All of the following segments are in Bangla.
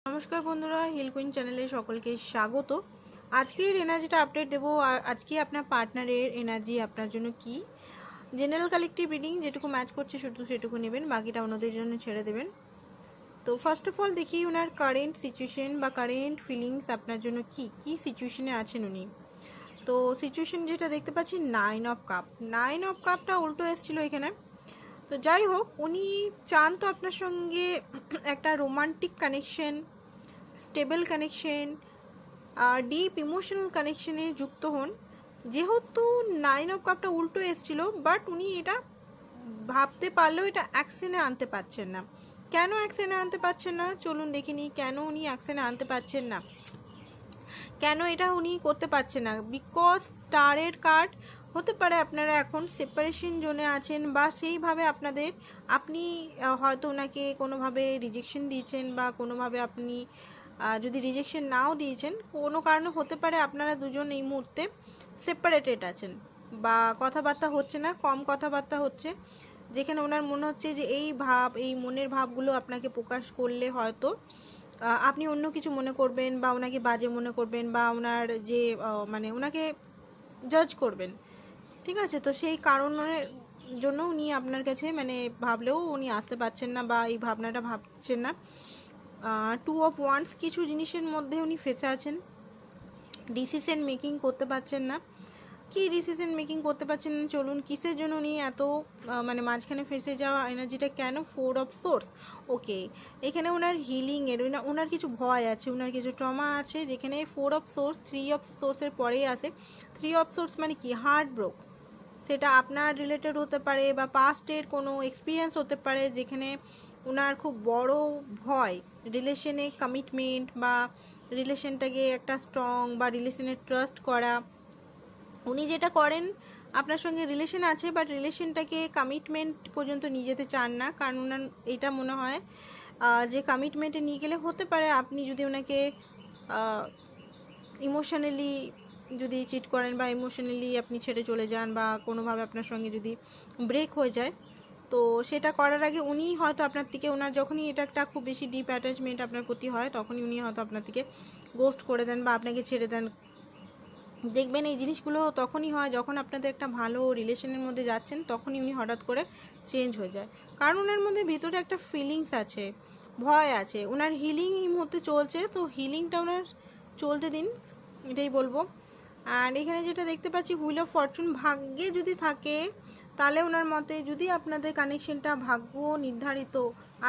নমস্কার বন্ধুরা, হিল কুইন চ্যানেলে সকলকে স্বাগত। আজকের এনার্জিটা আপডেট দেবো। আর আজকে আপনার পার্টনারের এনার্জি আপনার জন্য কি। জেনারেল কালেকটিভ রিডিং, যেটুকু ম্যাচ করছে শুধু সেটুকু নেবেন, বাকিটা অন্যদের জন্য ছেড়ে দেবেন। তো ফার্স্ট অফ অল দেখি ওনার কারেন্ট সিচুয়েশন বা কারেন্ট ফিলিংস আপনার জন্য কি কি সিচুয়েশনে আছেন উনি। তো সিচুয়েশন যেটা দেখতে পাচ্ছি, 9 অফ কাপটা উল্টো এসেছিল এখানে। তো যাই হোক, উনি চান তো আপনার সঙ্গে একটা romantic connection, stable connection, deep emotional কানেকশনে যুক্ত হন। যেহেতু 9 অফ কাপটা উল্টো এসেছিল, বাট উনি এটা ভাবতে পারলেও এটা অ্যাকশনে আনতে পারছেন না। কেন অ্যাকশনে আনতে পারছেন না, চলুন দেখে নিই কেন উনি অ্যাকশনে আনতে পারছেন না, কেন এটা উনি করতে পারছেন না। বিকজ স্টারের কার্ড হতে পারে আপনারা এখন সেপারেশন জোনে আছেন, বা সেইভাবে আপনি হয়তো ওনাকে কোনোভাবে রিজেকশন দিয়েছেন, বা কোনোভাবে আপনি যদি রিজেকশন নাও দিয়েছেন, কোনো কারণে হতে পারে আপনারা দুজন এই মুহূর্তে সেপারেটেড আছেন, বা কথাবার্তা হচ্ছে না, কম কথাবার্তা হচ্ছে, যেখানে ওনার মনে হচ্ছে যে এই মনের ভাবগুলো আপনাকে প্রকাশ করলে হয়তো আপনি অন্য কিছু মনে করবেন, বা ওনাকে বাজে মনে করবেন, বা ওনার যে মানে ওনাকে জাজ করবেন। ঠিক আছে, তো সেই কারণের জন্য উনি আপনার কাছে মানে ভাবলেও উনি আসতে পারছেন না, বা এই ভাবনাটা ভাবছেন না। 2 অফ ওয়ান্ডস, কিছু জিনিসের মধ্যে উনি ফেসে আছেন, ডিসিশন মেকিং করতে পারছেন না। কি ডিসিশন মেকিং করতে পারছেন না, চলুন কিসের জন্য উনি এত মানে মাঝখানে ফেসে যাওয়া এনার্জিটা কেন। 4 অফ সোর্স, ওকে, এখানে ওনার হিলিংয়ের ওনার কিছু ভয় আছে, ওনার কিছু ট্রমা আছে, যেখানে 4 অফ সোর্স 3 অফ সোর্সের পরেই আসে। 3 অফ সোর্স মানে কি, হার্ট ব্রোক, সেটা আপনার রিলেটেড হতে পারে, বা পাস্টের কোনো এক্সপিরিয়েন্স হতে পারে, যেখানে ওনার খুব বড় ভয় রিলেশনে কমিটমেন্ট, বা রিলেশনটাকে একটা স্ট্রং, বা রিলেশনে ট্রাস্ট করা। উনি যেটা করেন, আপনার সঙ্গে রিলেশন আছে, বাট রিলেশনটাকে কমিটমেন্ট পর্যন্ত নিয়ে যেতে চান না, কারণ ওনার এটা মনে হয় যে কমিটমেন্টে নিয়ে গেলে হতে পারে আপনি যদি ওনাকে ইমোশনালি যদি চিট করেন, বা ইমোশনালি আপনি ছেড়ে চলে যান, বা কোনোভাবে আপনার সঙ্গে যদি ব্রেক হয়ে যায়, তো সেটা করার আগে উনি হয়তো আপনার থেকে, ওনার যখনই এটা একটা খুব বেশি ডিপ অ্যাটাচমেন্ট আপনার প্রতি হয়, তখনই উনি হয়তো আপনার থেকে গোস্ট করে দেন, বা আপনাকে ছেড়ে দেন। দেখবেন এই জিনিসগুলো তখনই হয় যখন আপনাদের একটা ভালো রিলেশনের মধ্যে যাচ্ছেন, তখনই উনি হঠাৎ করে চেঞ্জ হয়ে যায়, কারণ ওনার মধ্যে ভিতরে একটা ফিলিংস আছে, ভয় আছে। ওনার হিলিং এই মুহূর্তে চলছে, তো হিলিংটা ওনার চলতে দিন, এটাই বলবো। আর এখানে যেটা দেখতে পাচ্ছি, হুইল অফ ফরচুন, ভাগ্যে যদি থাকে তাহলে ওনার মতে যদি আপনাদের কানেকশনটা ভাগ্য নির্ধারিত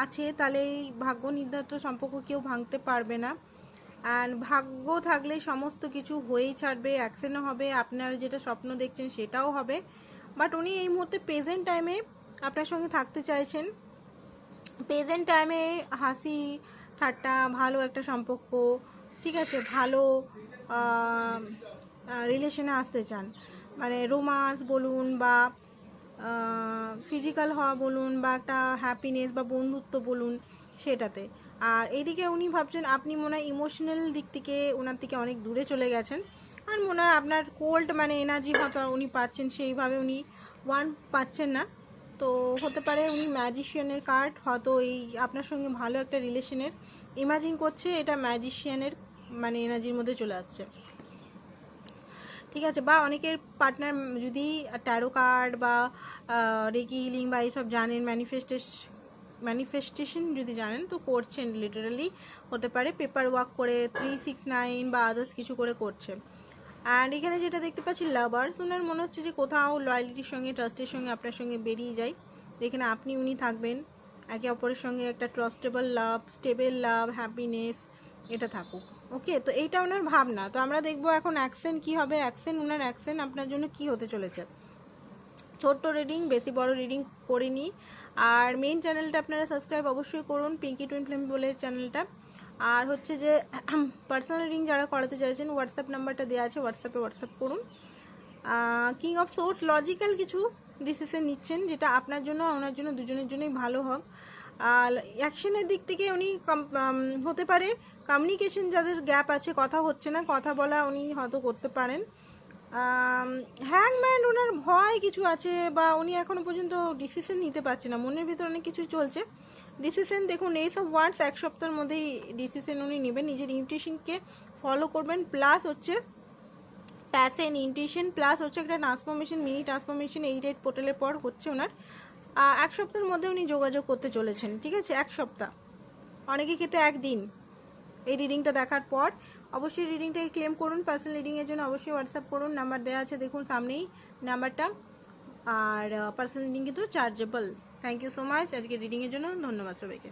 আছে, তাহলে এই ভাগ্য নির্ধারিত সম্পর্ক কেউ ভাঙতে পারবে না। অ্যান্ড ভাগ্য থাকলে সমস্ত কিছু হয়েই ছাড়বে, অ্যাকশনও হবে, আপনার যেটা স্বপ্ন দেখছেন সেটাও হবে। বাট উনি এই মুহূর্তে প্রেজেন্ট টাইমে আপনার সঙ্গে থাকতে চাইছেন, প্রেজেন্ট টাইমে হাসি ঠাট্টা, ভালো একটা সম্পর্ক, ঠিক আছে, ভালো রিলেশনে আসতে চান। মানে রোমান্স বলুন, বা ফিজিক্যাল হওয়া বলুন, বা একটা হ্যাপিনেস বা বন্ধুত্ব বলুন, সেটাতে। আর এইদিকে উনি ভাবছেন আপনি মনে হয় ইমোশনাল দিক থেকে ওনার থেকে অনেক দূরে চলে গেছেন, আর মনে হয় আপনার কোল্ড মানে এনার্জি হয়তো উনি পাচ্ছেন, সেইভাবে উনি ওয়ান পাচ্ছেন না। তো হতে পারে উনি ম্যাজিশিয়ানের কার্ড, হয়তো এই আপনার সঙ্গে ভালো একটা রিলেশনের ইমাজিন করছে, এটা ম্যাজিশিয়ানের মানে এনার্জির মধ্যে চলে আসছে। ঠিক আছে, বা অনেকের পার্টনার যদি ট্যারো কার্ড বা রেকি হিলিং বা এইসব জানেন, ম্যানিফেস্টেশন যদি জানেন, তো করছেন, লিটারালি হতে পারে পেপার ওয়ার্ক করে 369 বা আদার্স কিছু করে করছে। অ্যান্ড এখানে যেটা দেখতে পাচ্ছি, লাভার্স, ওনার মনে হচ্ছে যে কোথাও লয়ালিটির সঙ্গে, ট্রাস্টের সঙ্গে আপনার সঙ্গে বেরিয়ে যায়, যেখানে আপনি উনি থাকবেন, একে অপরের সঙ্গে একটা ট্রাস্টেবল লাভ, স্টেবল লাভ, হ্যাপিনেস, এটা থাকুক। ওকে, তো এইটা ওনার ভাবনা। তো আমরা দেখবো এখন অ্যাকশন কি হবে, ওনার অ্যাকশন আপনার জন্য কি হতে চলেছে। ছোট্ট রিডিং, বেশি বড় রিডিং করিনি। আর মেইন চ্যানেলটা আপনারা সাবস্ক্রাইব অবশ্যই করুন, পিঙ্কি টুইন ফ্লেম বলে চ্যানেলটা। আর হচ্ছে যে পার্সোনাল রিডিং যারা করাতে চাইছেন, হোয়াটসঅ্যাপ নাম্বারটা দেওয়া আছে, হোয়াটসঅ্যাপ করুন। কিং অফ সোর্স, লজিক্যাল কিছু ডিসিশন নিচ্ছেন, যেটা আপনার জন্য ওনার জন্য দুজনের জন্যই ভালো হোক। আর অ্যাকশনের দিক থেকে উনি হতে পারে কমিউনিকেশন, যাদের গ্যাপ আছে, কথা হচ্ছে না, কথা বলা উনি হয়তো করতে পারেন। হ্যাংম্যান, ওনার ভয় কিছু আছে, বা উনি এখনো পর্যন্ত ডিসিশন নিতে পারছে না, মনের ভিতরে অনেক কিছু চলছে, ডিসিশন দেখুন, এস অফ ওয়ার্ডস 1 সপ্তাহের মধ্যেই ডিসিশন উনি নেবেন, নিজের ইনটিউশনকে ফলো করবেন, প্লাস হচ্ছে প্যাশন, ইনটিউশন, প্লাস হচ্ছে একটা ট্রান্সফরমেশন, মিনি ট্রান্সফরমেশন এই রেট পোর্টালের পর হচ্ছে ওনার। 1 সপ্তাহের মধ্যে উনি যোগাযোগ করতে চলেছেন, ঠিক আছে? 1 সপ্তাহ, অনেকে ক্ষেত্রে 1 দিন। এই রিডিংটা দেখার পর অবশ্যই রিডিংটাকে ক্লেম করুন। পার্সোনাল রিডিংয়ের জন্য অবশ্যই হোয়াটসঅ্যাপ করুন, নাম্বার দেওয়া আছে দেখুন সামনেই নাম্বারটা। আর পার্সোনাল রিডিং কিন্তু chargeable. Thank you so much আজকে রিডিংয়ের জন্য, ধন্যবাদ সবাইকে।